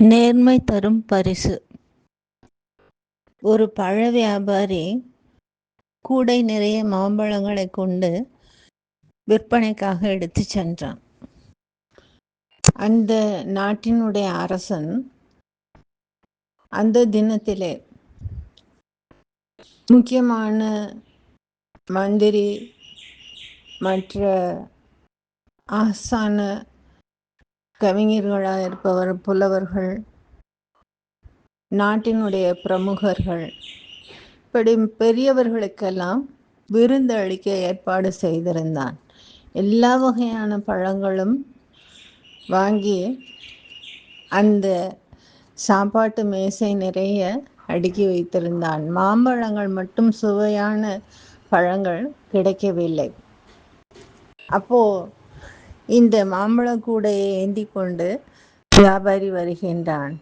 நேர்மை தரும் பரிசு. ஒரு பழ வியாபாரி கூடை நிறைய மாம்பழங்களை கொண்டு விற்பனைக்காக எடுத்து சென்றான். அந்த நாட்டினுடைய அரசன் அந்த தினத்திலே முக்கியமான மந்திரி மற்ற ஆசான கவிஞர்களாக இருப்பவர், புலவர்கள், நாட்டினுடைய பிரமுகர்கள், இப்படி பெரியவர்களுக்கெல்லாம் விருந்து அளிக்க ஏற்பாடு செய்திருந்தான். எல்லா வகையான பழங்களும் வாங்கி அந்த சாப்பாட்டு மேசை நிறைய அடுக்கி வைத்திருந்தான். மாம்பழங்கள் மட்டும், சுவையான பழங்கள் கிடைக்கவில்லை. அப்போ இந்த மாம்பழ கூடையை ஏந்தி கொண்டு வியாபாரி வருகின்றான்.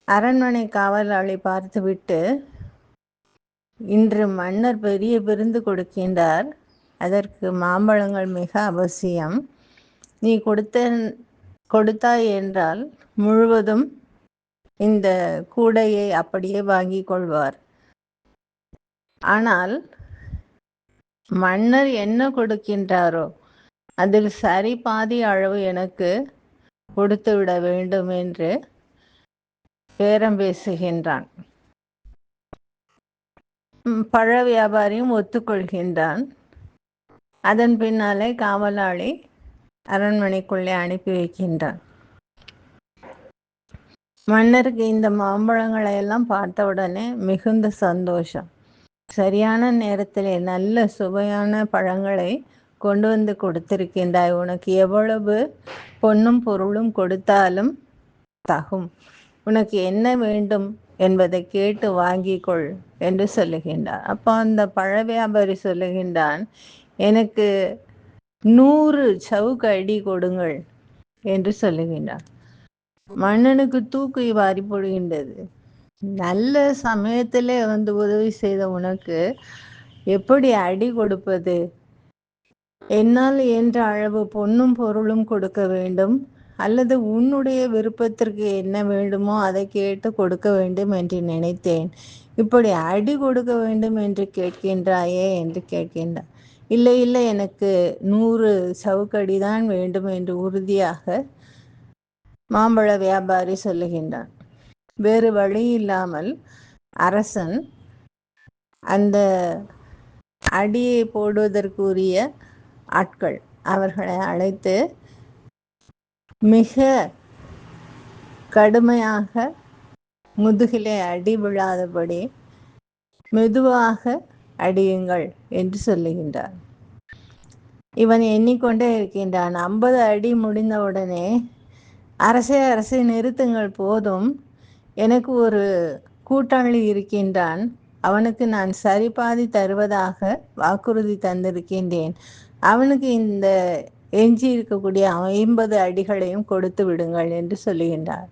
அரண்மனை காவலாளி பார்த்துவிட்டு, இன்று மன்னர் பெரிய விருந்து கொடுக்கின்றார், அதற்கு மாம்பழங்கள் மிக அவசியம், நீ கொடுத்தாய் என்றால் முழுவதும் இந்த கூடையை அப்படியே வாங்கி கொள்வார். ஆனால் மன்னர் என்ன கொடுக்கின்றாரோ அதில் சரி பாதி அளவு எனக்கு கொடுத்து விட வேண்டும் என்று பேரம் பேசுகின்றான். பழ வியாபாரியும் ஒத்துக்கொள்கின்றான். அதன் பின்னாலே காவலாளி அரண்மனைக்குள்ளே அனுப்பி வைக்கின்றான். மன்னருக்கு இந்த மாம்பழங்களை எல்லாம் பார்த்தவுடனே மிகுந்த சந்தோஷம். சரியான நேரத்திலே நல்ல சுவையான பழங்களை கொண்டு வந்து கொடுத்திருக்கின்றாய், உனக்கு எவ்வளவு பொன்னும் பொருளும் கொடுத்தாலும் தகும், உனக்கு என்ன வேண்டும் என்பதை கேட்டு வாங்கிக்கொள் என்று சொல்லுகின்றார். அப்போ அந்த பழ வியாபாரி சொல்லுகின்றான், எனக்கு 100 சவுக்கு அடி கொடுங்கள் என்று சொல்லுகின்றார். மன்னனுக்கு தூக்கி வாரி போடுகின்றது. நல்ல சமயத்திலே வந்து உதவி செய்த உனக்கு எப்படி அடி கொடுப்பது? என்னால் என்ற அளவு பொன்னும் பொருளும் கொடுக்க வேண்டும், அல்லது உன்னுடைய விருப்பத்திற்கு என்ன வேண்டுமோ அதை கேட்டு கொடுக்க வேண்டும் என்று நினைத்தேன். இப்படி அடி கொடுக்க வேண்டும் என்று கேட்கின்றாயே என்று கேட்கின்றார். இல்லை இல்லை, எனக்கு 100 சவுக்கடி தான் வேண்டும் என்று உறுதியாக மாம்பழ வியாபாரி சொல்லுகின்றான். வேறு வழி இல்லாமல் அரசன் அந்த அடியை போடுவதற்குரிய ஆட்கள் அவர்களை அழைத்து மிக கடுமையாக முதுகிலே அடி விழாதபடி மெதுவாக அடியுங்கள் என்று சொல்லுகின்றார். இவன் எண்ணிக்கொண்டே இருக்கின்றான். 50 அடி முடிந்தவுடனே, அரசே நிறுத்துங்கள், போதும், எனக்கு ஒரு கூட்டாளி இருக்கின்றான், அவனுக்கு நான் சரிபாதி தருவதாக வாக்குறுதி தந்திருக்கின்றேன், அவனுக்கு இந்த எஞ்சி இருக்கக்கூடிய 50 அடிகளையும் கொடுத்து விடுங்கள் என்று சொல்லுகின்றார்.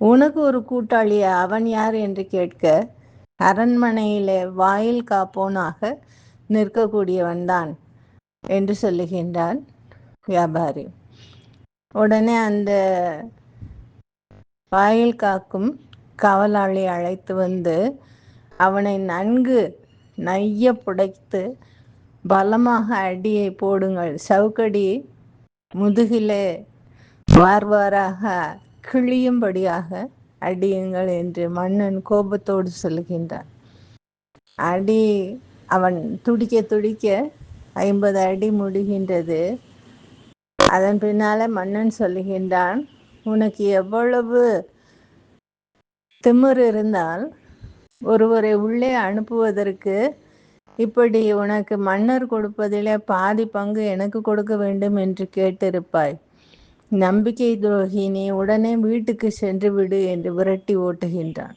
உனக்கு ஒரு கூட்டாளியா? அவன் யார் என்று கேட்க, அரண்மனையிலே வாயில் காப்போனாக நிற்கக்கூடியவன்தான் என்று சொல்லுகின்றான் வியாபாரி. உடனே அந்த வாயில் காக்கும் காவலாளி அழைத்து வந்து அவனை நன்கு நைய புடைத்து பலமாக அடியை போடுங்கள், சவுக்கடி முதுகிலே வார்வாராக கிழியும்படியாக அடியுங்கள் என்று மன்னன் கோபத்தோடு சொல்லுகின்றான். அடி அவன் துடிக்க துடிக்க 50 அடி முடிகின்றது. அதன் பின்னால மன்னன் சொல்லுகின்றான், உனக்கு எவ்வளவு திமிர் இருந்தால் ஒருவரை உள்ளே அனுப்புவதற்கு இப்படி உனக்கு மன்னர் கொடுப்பதிலே பாதி பங்கு எனக்கு கொடுக்க வேண்டும் என்று கேட்டிருப்பாய். நம்பிக்கை துரோகி, நீ உடனே வீட்டுக்கு சென்று விடு என்று விரட்டி ஓட்டுகின்றான்.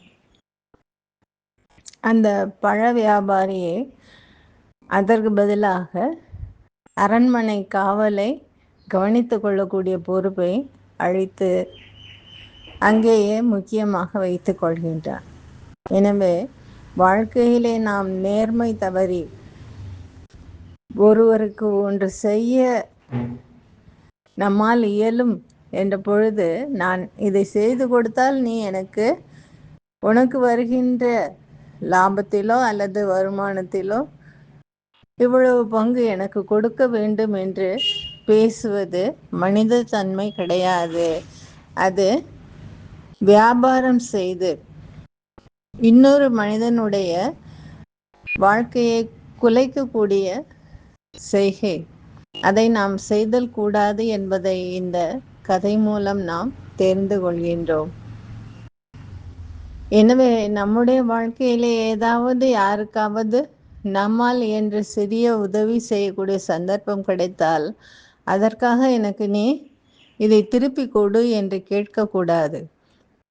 அந்த பழ வியாபாரியை அதற்கு பதிலாக அரண்மனை காவலை கவனித்து கொள்ளக்கூடிய பொறுப்பை அளித்து அங்கேயே முக்கியமாக வைத்து கொள்கின்றான். எனவே வாழ்க்கையிலே நாம் நேர்மை தவறி ஒருவருக்கு ஒன்று செய்ய நம்மால் இயலும் என்ற பொழுது, நான் இதை செய்து கொடுத்தால் நீ உனக்கு வருகின்ற லாபத்திலோ அல்லது வருமானத்திலோ இவ்வளவு பங்கு எனக்கு கொடுக்க வேண்டும் என்று பேசுவது மனித தன்மை கிடையாது. அது வியாபாரம் செய்து இன்னொரு மனிதனுடைய வாழ்க்கையை குலைக்கக்கூடிய செய்கை. அதை நாம் செய்தல் கூடாது என்பதை இந்த கதை மூலம் நாம் தெரிந்து கொள்கின்றோம். எனவே நம்முடைய வாழ்க்கையிலே ஏதாவது யாருக்காவது நம்மால் என்று சிறிய உதவி செய்யக்கூடிய சந்தர்ப்பம் கிடைத்தால் அதற்காக எனக்கு நீ இதை திருப்பி கொடு என்று கேட்கக்கூடாது.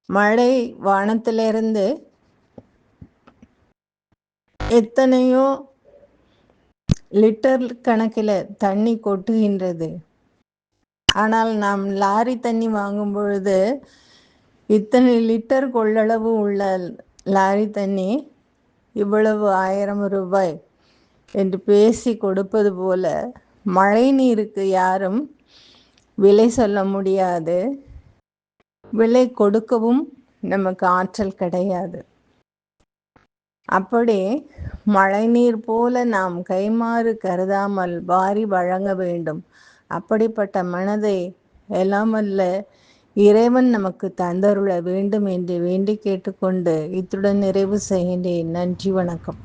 மழை வானத்திலிருந்து எத்தனையோ லிட்டர் கணக்கில் தண்ணி கொட்டுகின்றது. ஆனால் நாம் லாரி தண்ணி வாங்கும் பொழுது இத்தனை லிட்டர் கொள்ளளவு உள்ள லாரி தண்ணி இவ்வளவு 1000 ரூபாய் என்று பேசி கொடுப்பது போல மழை நீருக்கு யாரும் விலை சொல்ல முடியாது, விலை கொடுக்கவும் நமக்கு ஆற்றல் கிடையாது. அப்படி மழை நீர் போல நாம் கைமாறு கருதாமல் வாரி வழங்க வேண்டும். அப்படிப்பட்ட மனதை எல்லாமல்ல இறைவன் நமக்கு தந்தருள வேண்டும் என்று வேண்டி கேட்டுக்கொண்டு இத்துடன் நிறைவு செய்கின்றேன். நன்றி, வணக்கம்.